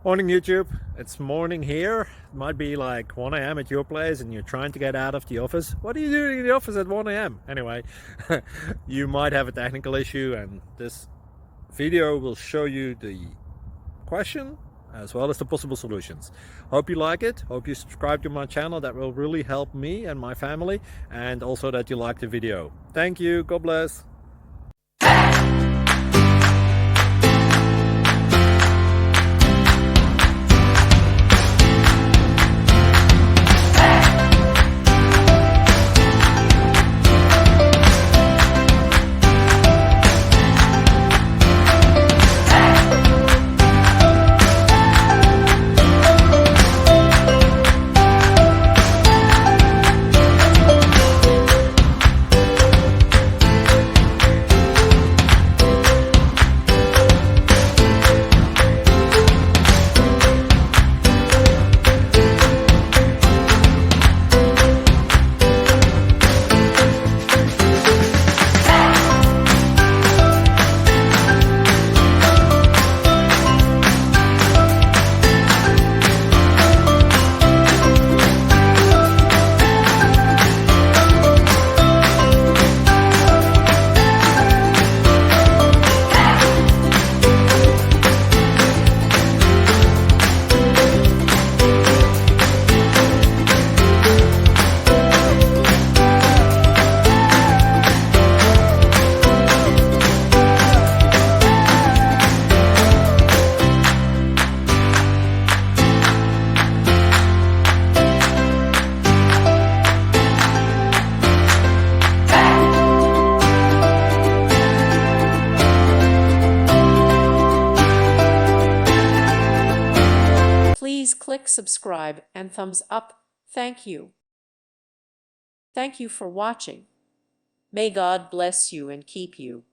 Morning YouTube, it's morning here. It might be like 1 a.m. at your place and you're trying to get out of the office. What are you doing in the office at 1 a.m.? Anyway, you might have a technical issue and this video will show you the question as well as the possible solutions. Hope you like it, hope you subscribe to my channel. That will really help me and my family, and also that you like the video. Thank you, God bless. Please click subscribe and thumbs up. Thank you. Thank you for watching. May God bless you and keep you.